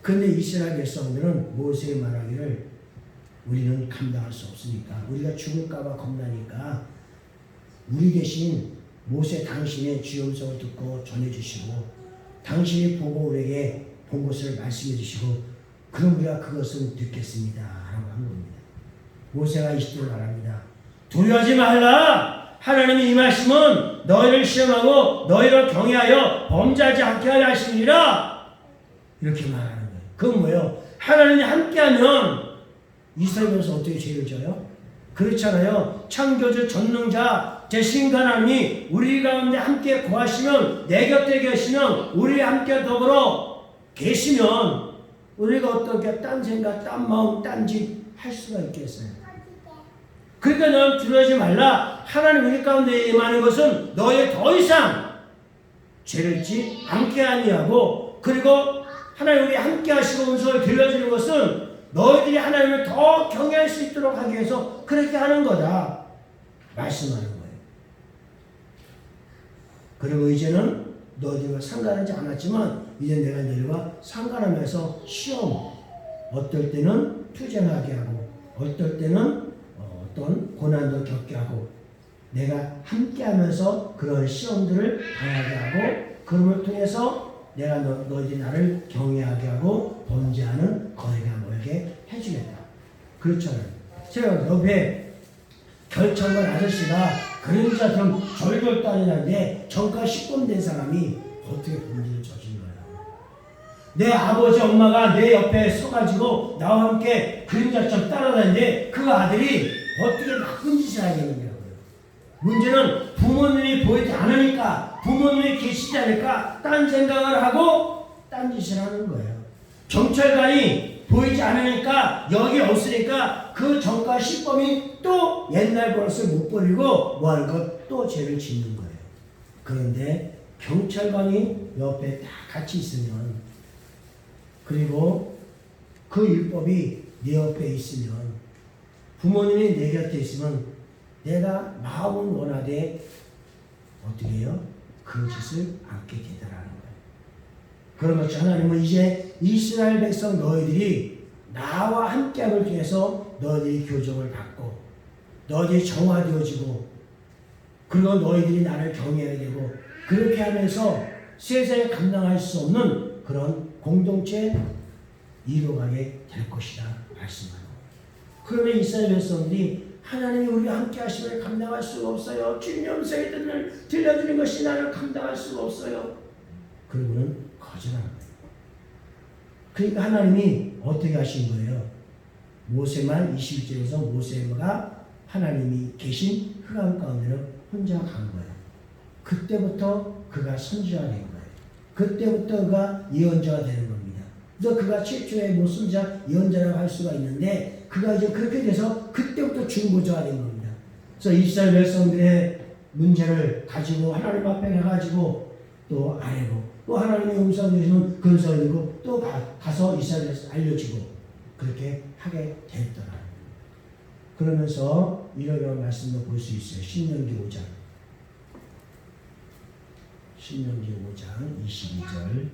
Speaker 1: 근데 이스라엘 백성들은 모세의 말하기를 우리는 감당할 수 없으니까 우리가 죽을까봐 겁나니까 우리 대신 모세 당신의 주의 음성을 듣고 전해주시고 당신이 보고 우리에게 본 것을 말씀해 주시고 그럼 우리가 그것은 듣겠습니다 라고 한 겁니다. 모세가 20절을 말합니다. 두려워하지 말라. 하나님이 임하시면 너희를 시험하고 너희를 경외하여 범죄하지 않게 하려 하시니라. 이렇게 말하는 거예요. 그건 뭐예요? 하나님이 함께하면 이스라엘 백성 어떻게 죄를 져요? 그렇잖아요. 창조주 전능자 되신 하나님이 우리 가운데 함께 거하시면 내 곁에 계시면 우리 함께 더불어 계시면 우리가 어떻게 딴 생각, 딴 마음, 딴 짓 할 수가 있겠어요? 그러니까 너는 두려워하지 말라. 하나님 우리 가운데 임하는 것은 너희 더 이상 죄를 짓지 않게 아니하고 그리고 하나님 우리 함께 하시고 음성을 들려주는 것은 너희들이 하나님을 더 경외할 수 있도록 하기 위해서 그렇게 하는 거다 말씀하는 거예요. 그리고 이제는 너희들과 상관하지 않았지만 이제 내가 너희와 상관하면서 시험 어떨 때는 투쟁하게 하고 어떨 때는 어떤 고난도 겪게 하고 내가 함께 하면서 그런 시험들을 당하게 하고 그럼을 통해서 내가 너희들이 나를 경외하게 하고 범죄하는 거리가 멀게 해주겠다. 그렇잖아요. 제가 옆에 결정관 아저씨가 그림자처럼 절절 따르는데 정가 10권 된 사람이 어떻게 범죄를 저지른 거야. 내 아버지 엄마가 내 옆에 서가지고 나와 함께 그림자처럼 따라다니는데 그 아들이 어떻게 나쁜 짓을 하겠느냐고요. 문제는 부모님이 보이지 않으니까 부모님이 계시지 않으니까 딴 생각을 하고 딴 짓을 하는 거예요. 경찰관이 보이지 않으니까 여기 없으니까 그 정가 10범이 또 옛날 버릇을 못 버리고 뭐 하는 것 또 죄를 짓는 거예요. 그런데 경찰관이 옆에 다 같이 있으면 그리고 그 율법이 내 옆에 있으면 부모님이 내 곁에 있으면 내가 마음은 원하되 어떻게 해요? 그 짓을 않게 되더라는 거예요. 그런 것처 하나님은 이제 이스라엘 백성 너희들이 나와 함께함을 통해서 너희들이 교정을 받고 너희들이 정화되어지고 그리고 너희들이 나를 경외하게 되고 그렇게 하면서 세상에 감당할 수 없는 그런 공동체 이루어가게 될 것이다 말씀하고 그러면 이스라엘 백성들이 하나님이 우리와 함께 하심을 감당할 수가 없어요. 주님의 음성이 들려주는 것이 나를 감당할 수가 없어요. 그러고는 거절합니다. 그러니까 하나님이 어떻게 하신 거예요? 모세만 21절에서 모세가 하나님이 계신 흑암 가운데로 혼자 간 거예요. 그때부터 그가 선지자가 된 거예요. 그때부터 그가 예언자가 되는 겁니다. 그래서 그가 최초의 뭐 선지자, 예언자라고 할 수가 있는데 그가 이제 그렇게 돼서 그때부터 중보자가 된 겁니다. 그래서 이스라엘 백성들의 문제를 가지고 하나님 앞에 가가지고 또 아뢰고 또 하나님의 음성을 들으시면 그 음성을 듣고 또 가서 이스라엘에서 알려주고 그렇게 하게 됐더라. 그러면서 이런 말씀도 볼 수 있어요. 신명기 5장 22절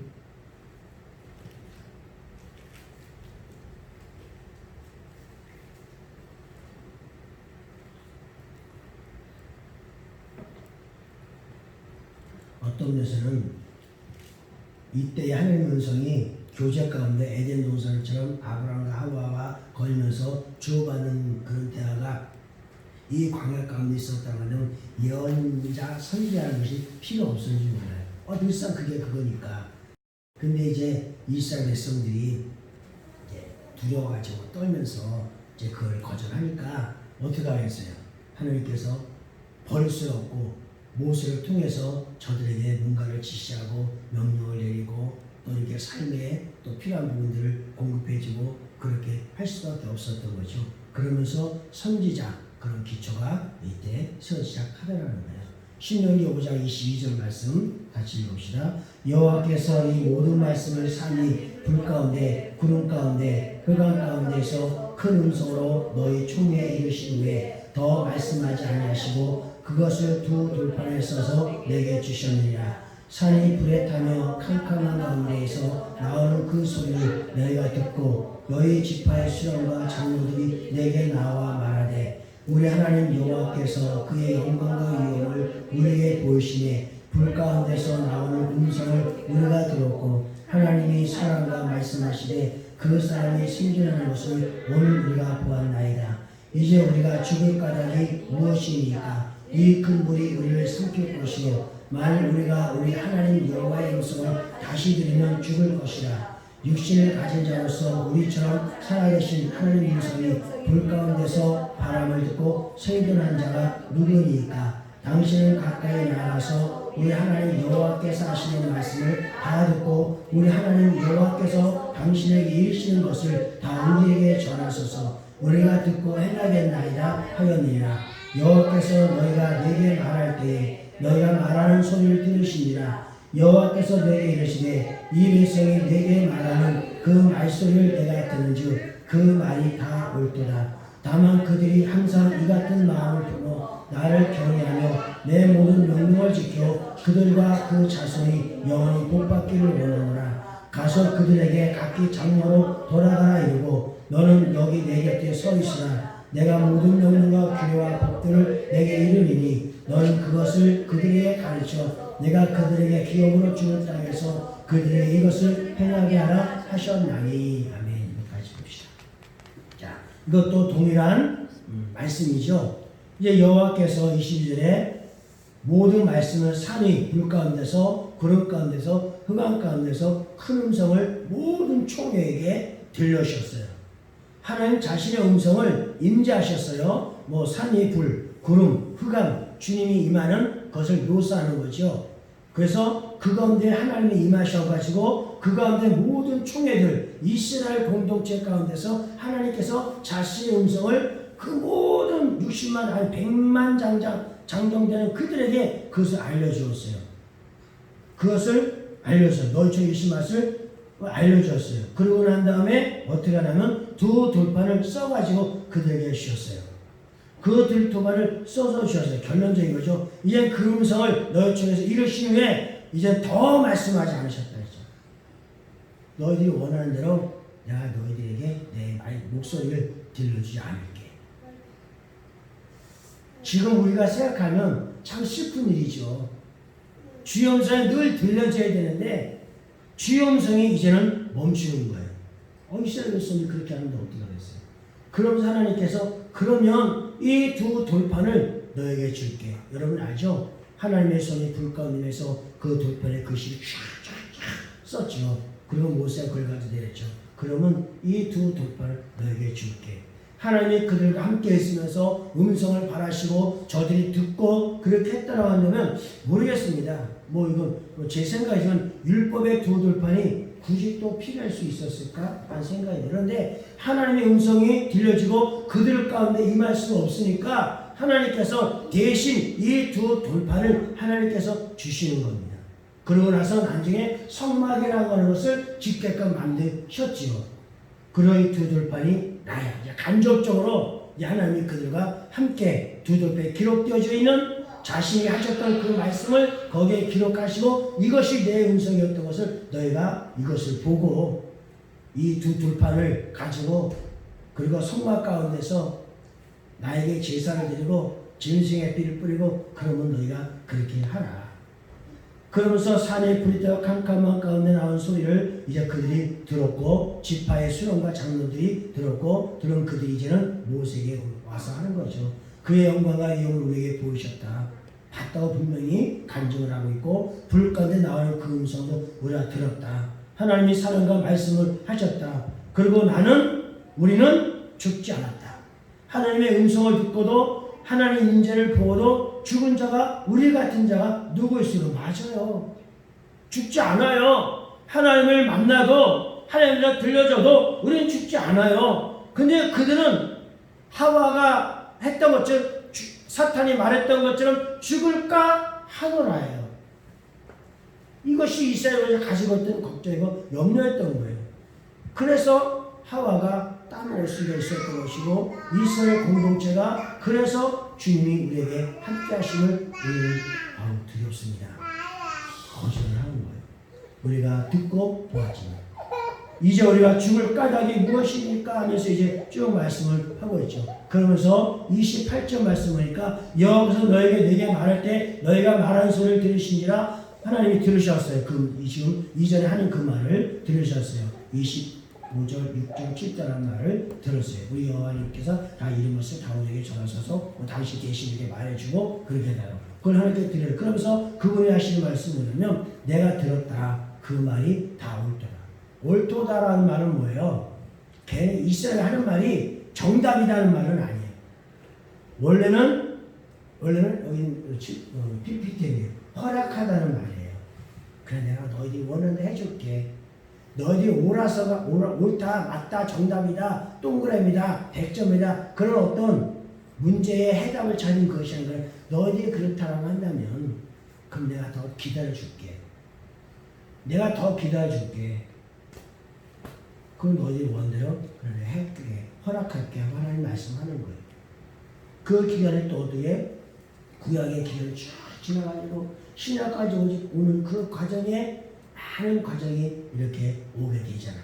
Speaker 1: 어떤 데서는 이때 하나님의 음성이 교제 가운데 에덴 동산처럼 아브라함과 하와와 걸면서 주고받는 그런 대화가 이 광야 가운데 있었다면 예언자 선지자라는 것이 필요 없어진 줄 몰라요. 늘상 그게 그거니까. 근데 이제 이스라엘 백성들이 두려워가지고 떨면서 이제 그걸 거절하니까 어떻게 하겠어요? 하나님께서 벌을 없고 모세를 통해서 저들에게 뭔가를 지시하고 명령을 내리고 또 이렇게 삶에 또 필요한 부분들을 공급해주고 그렇게 할 수밖에 없었던 거죠. 그러면서 선지자 그런 기초가 이때 세워지기 시작하더라는 거예요. 신명기 5장 22절 말씀 같이 읽읍시다. 여호와께서 이 모든 말씀을 산이 불 가운데 구름 가운데 흑암 가운데서 큰 음성으로 너희 총회에 이르신 후에 더 말씀하지 아니하시고 그것을 두 돌판에 써서 내게 주셨느니라. 산이 불에 타며 캄캄한 가운데에서 나오는 그 소리를 너희가 듣고 너희 지파의 수령과 장로들이 내게 나와 말하되 우리 하나님 여호와께서 그의 영광과 위엄을 우리에게 보이시니 불 가운데서 나오는 음성을 우리가 들었고 하나님이 사람과 말씀하시되 그 사람이 생존하는 것을 오늘 우리가 보았나이다. 이제 우리가 죽을 까닭이 무엇이니까? 이 큰 불이 우리를 삼킬 것이요 만일 우리가 우리 하나님 여호와의 음성을 다시 들으면 죽을 것이라. 육신을 가진 자로서 우리처럼 살아계신 하나님 음성이 불 가운데서 바람을 듣고 생존한 자가 누구니까? 당신은 가까이 나가서 우리 하나님 여호와께서 하시는 말씀을 다 듣고 우리 하나님 여호와께서 당신에게 이르시는 것을 다 우리에게 전하소서. 우리가 듣고 행하겠나이다 하였느니라. 여호와께서 너희가 내게 말할 때에 너희가 말하는 소리를 들으시니라. 여호와께서 내게 이르시되 이 백성이 내게 말하는 그 말소리를 내가 듣는즉 그 말이 다 옳도다. 다만 그들이 항상 이 같은 마음을 품어 나를 경외하며 내 모든 명령을 지켜 그들과 그 자손이 영원히 복받기를 원하노라. 가서 그들에게 각기 장로로 돌아가라 이르고 너는 여기 내 곁에 서 있으라. 내가 모든 명령과 규례와 법들을 내게 이르리니 너는 그것을 그들에게 가르쳐 내가 그들에게 기업으로 주는 땅에서 그들에게 이것을 행하게 하라 하셨나니. 아멘. 여기까지 봅시다. 자, 이것도 동일한 말씀이죠. 이제 여호와께서 22절에 모든 말씀을 산이 불 가운데서 구름 가운데서 흑암 가운데서 큰 음성을 모든 총회에게 들려주셨어요. 하나님 자신의 음성을 임재하셨어요. 뭐 산이 불, 구름, 흑암, 주님이 임하는 것을 묘사하는 거죠. 그래서 그 가운데 하나님이 임하셔가지고 그 가운데 모든 총회들 이스라엘 공동체 가운데서 하나님께서 자신의 음성을 그 모든 60만 아니 100만 장정되는 그들에게 그것을 알려주었어요. 그것을 알려줬어요. 너희 중 이신 맛을 알려주었어요. 그러고 난 다음에 어떻게 하냐면 두 돌판을 써가지고 그들에게 주셨어요. 그 돌판을 써서 주셨어요. 결론적인 거죠. 이제 그 음성을 너희 중에서 이루신 후에 이제 더 말씀하지 않으셨다 했죠. 너희들이 원하는 대로 내가 너희들에게 내 목소리를 들려주지 않을게. 지금 우리가 생각하면 참 슬픈 일이죠. 주의 음성이 늘 들려줘야 되는데 주의 음성이 이제는 멈추는 거예요. 이스라엘 백성이 그렇게 하는데 어떻게 하겠어요? 그러면서 하나님께서 그러면 이 두 돌판을 너에게 줄게. 여러분 알죠? 하나님의 손이 불 가운데서 그 돌판에 글씨를 쫙쫙쫙 썼죠. 그리고 모세가 그걸 가지고 내렸죠. 그러면 이 두 돌판을 너에게 줄게. 하나님이 그들과 함께 있으면서 음성을 바라시고 저들이 듣고 그렇게 했다라고 한다면 모르겠습니다. 뭐 이건 제 생각이지만 율법의 두 돌판이 굳이 또 필요할 수 있었을까? 하는 생각이 들었는데 하나님의 음성이 들려지고 그들 가운데 임할 수가 없으니까 하나님께서 대신 이 두 돌판을 하나님께서 주시는 겁니다. 그러고 나서 나중에 성막이라고 하는 것을 짓게끔 만드셨지요. 그리고 이 두 돌판이 나야. 간접적으로 하나님이 그들과 함께 두 돌판에 기록되어져 있는 자신이 하셨던 그 말씀을 거기에 기록하시고 이것이 내 음성이었던 것을 너희가 이것을 보고 이 두 돌판을 가지고 그리고 성막 가운데서 나에게 제사를 드리고 짐승의 피를 뿌리고 그러면 너희가 그렇게 하라. 그러면서 산에 불이 떠 캄캄한 가운데 나온 소리를 이제 그들이 들었고 지파의 수령과 장로들이 들었고 들은 그들이 이제는 모세에게 와서 하는 거죠. 그의 영광과 영을 우리에게 보이셨다. 봤다고 분명히 간증을 하고 있고 불 가운데 나오는 그 음성도 우리가 들었다. 하나님이 사랑과 말씀을 하셨다. 그리고 우리는 죽지 않았다. 하나님의 음성을 듣고도 하나님 인재를 보고도 죽은 자가 우리 같은 자가 누구 있어요? 맞아요. 죽지 않아요. 하나님을 만나도 하나님을 들려줘도 우리는 죽지 않아요. 근데 그들은 하와가 했던 것처럼 사탄이 말했던 것처럼 죽을까 하노라예요. 이것이 이스라엘에서 가지고 있던 걱정이고 염려했던 거예요. 그래서 하와가 따먹을 수가 있었던 것이고 이스라엘 공동체가 그래서 주님이 우리에게 함께 하심을 우리는 두렵습니다. 거절을 하는 거예요. 우리가 듣고 보았지만 이제 우리가 죽을 까닭이 무엇입니까? 하면서 이제 쭉 말씀을 하고 있죠. 그러면서 28절 말씀 보니까 여호와께서 내게 말할 때 너희가 말하는 소리를 들으신지라 하나님이 들으셨어요. 지금 이전에 하는 그 말을 들으셨어요. 25절, 6절, 7절라는 말을 들었어요. 우리 여호와님께서 다 이런 것을 다윗에게 전하셔서 당신 대신 이렇게 말해주고 그렇게 해요. 그걸 하나님께 드려요. 그러면서 그분이 하시는 말씀을 보면 내가 들었다. 그 말이 다 옳더라. 옳도다라는 말은 뭐예요? 이스라엘 하는 말이 정답이라는 말은 아니에요. 원래는 여기 PPT예요. 허락하다는 말이에요. 그래 내가 너희들이 원하는 데 해줄게. 너희들이 옳다, 맞다, 정답이다, 동그라미다, 100점이다 그런 어떤 문제의 해답을 찾는 것이 아니라 너희들이 그렇다고 한다면 그럼 내가 더 기다려줄게. 내가 더 기다려줄게. 그럼 너희들이 원대로 그래 할게, 허락할게 하고 하나님 말씀하는 거예요. 그 기간에 또 어떻게 구약의 기간을 쭉 지나가지고 신약까지 오는 그 과정에 많은 과정이 이렇게 오게 되잖아요.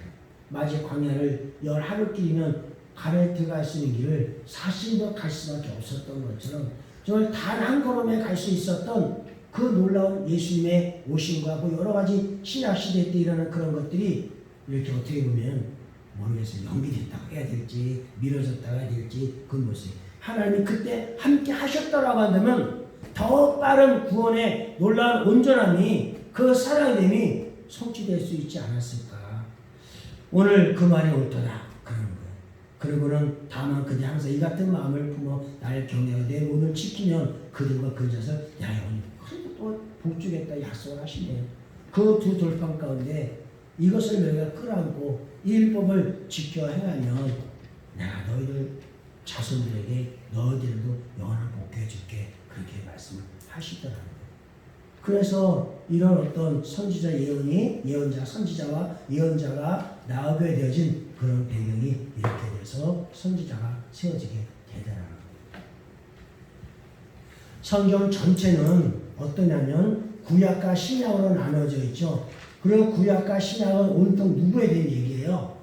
Speaker 1: 마치 광야를 10하루길이면 가나안에 들어갈 수 있는 길을 40년 갈 수밖에 없었던 것처럼 정말 단 한 걸음에 갈 수 있었던 그 놀라운 예수님의 오심과 그 여러 가지 신약 시대 때 일어나는 그런 것들이 이렇게 어떻게 보면 모르겠어요. 연기됐다고 해야 될지 미뤄졌다고 해야 될지 그 모습. 하나님이 그때 함께 하셨다라고 한다면 더 빠른 구원의 놀라운 온전함이 그 사랑됨이 성취될 수 있지 않았을까. 오늘 그 말이 옳더라 그런 거예요. 그리고는 다만 그들이 항상 이 같은 마음을 품어 나를 경외하고 내 몸을 지키면 그들과 근자서 야 그래도 또 복주겠다 약속을 하시네요. 그 두 돌판 가운데 이것을 너희가 끌어안고 이 율법을 지켜 행하면 내가 너희들 자손들에게 너희들도 영원한 복해 줄게 그렇게 말씀을 하시더라고요. 그래서 이런 어떤 선지자 예언자 선지자와 예언자가 나오게 되어진 그런 배경이 이렇게 돼서 선지자가 세워지게 되더라고요. 성경 전체는 어떠냐면 구약과 신약으로 나눠져 있죠. 그리고 구약과 신약은 온통 누구에 대한 얘기예요?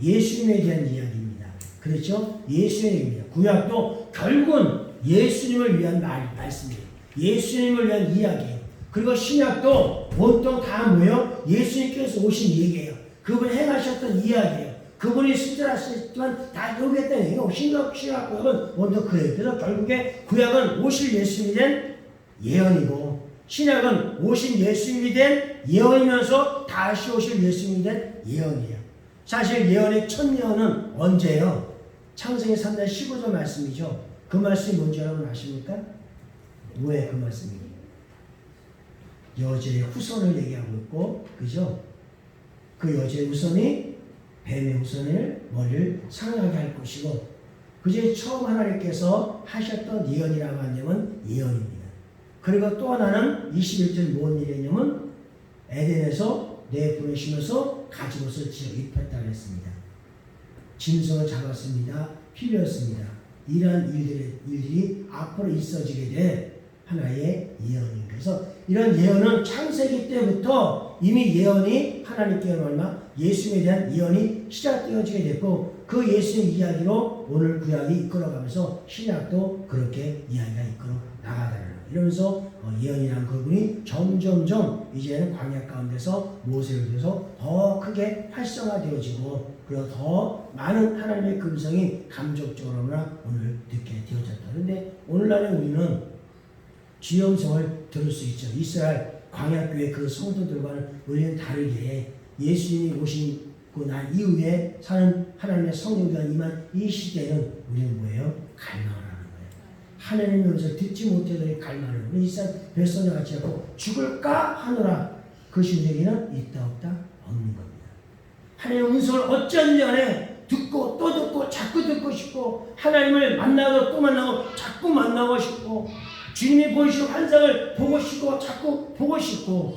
Speaker 1: 예수님에 대한 이야기입니다. 그렇죠? 예수의 얘기입니다. 구약도 결국은 예수님을 위한 말씀이에요. 예수님을 위한 이야기예요. 그리고 신약도 온통 다 뭐예요? 예수님께서 오신 얘기예요. 그분이 행하셨던 이야기예요. 그분이 스트라스지만 다 요구했던 얘기고 신약 구약은 온통 그래요. 그래서 결국에 구약은 오실 예수님이 된 예언이고 신약은 오신 예수님이 된 예언이면서 다시 오실 예수님이 된 예언이에요. 사실 예언의 첫 예언은 언제예요? 창세기 3장 15절 말씀이죠. 그 말씀이 뭔지 여러분 아십니까? 왜 그 말씀이에요? 여자의 후손을 얘기하고 있고, 그죠? 그 여자의 후손이 뱀의 후손을 머리를 상하게 할 것이고, 그제 처음 하나님께서 하셨던 예언이라고 하냐면 예언입니다. 그리고 또 하나는 21절 뭔 일이냐면 에덴에서 내보내시면서 가지옷을 지어 입혔다고 했습니다. 짐승을 잡았습니다. 필요했습니다. 이러한 일들이 앞으로 있어지게 될 하나의 예언입니다. 그래서 이런 예언은 창세기 때부터 이미 예언이 하나님께 얼마 예수님에 대한 예언이 시작되어지게 됐고 그 예수의 이야기로 오늘 구약이 이끌어가면서 신약도 그렇게 이야기가 이끌어 나가다는 거예요. 이러면서 예언이라는 그분이 점점점 이제는 광야 가운데서 모세를 통해서 더 크게 활성화되어지고 그리고 더 많은 하나님의 금성이 감족적으로나 오늘 듣게 되어졌다. 그런데 오늘날에 우리는 주의 음성을 들을 수 있죠. 이스라엘 광야교회 그 성도들과는 우리는 다르게 예수님이 오시고 난 이후에 사는 하나님의 성령과 임한 이 시대는 우리는 뭐예요? 갈망을 하는 거예요. 하나님의 음성을 듣지 못하더니 갈망을 하는 이스라엘 백성들 같이 하고 죽을까 하노라. 그 신세계는 있다 없다 없는 겁니다. 하나님의 음성을 어쩐지 간에 듣고 또 듣고 자꾸 듣고 싶고 하나님을 만나고 또 만나고 자꾸 만나고 싶고 주님이 보이시는 환상을 보고 싶고 자꾸 보고 싶고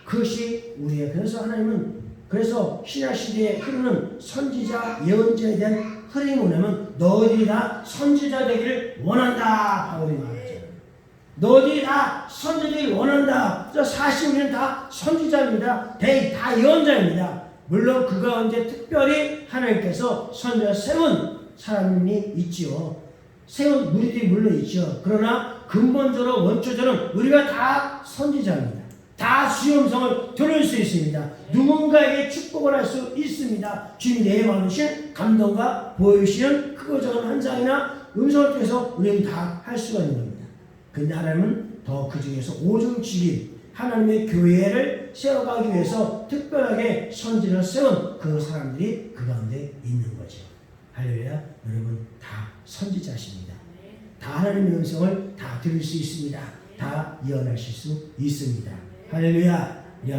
Speaker 1: 그것이 우리의 그래서 하나님은 그래서 신약시대에 흐르는 선지자 예언자에 대한 흐름이 뭐냐면 너희들이 다 선지자 되기를 원한다 하고 말했잖아요. 너희들이 다 선지자 되기를 원한다. 사실 우리는 다 선지자입니다. 다 예언자입니다. 물론 그 가운데 특별히 하나님께서 선지자 세운 사람이 있지요. 세운 무리들이 물론 있죠. 그러나 근본적으로 원초적으로 우리가 다 선지자입니다. 다 주의 음성을 들을 수 있습니다. 누군가에게 축복을 할 수 있습니다. 주님이 내어놓으신 감동과 보여주시는 크고 작은 환상이나 음성을 통해서 우리는 다 할 수가 있는 겁니다. 그런데 하나님은 더 그 중에서 오중직인 하나님의 교회를 세워가기 위해서 특별하게 선지를 세운 그 사람들이 그 가운데 있는 거죠. 할렐루야. 여러분 다 선지자십니다. 다 하나님의 음성을 다 들을 수 있습니다. 다 예언하실 수 있습니다. 할렐루야.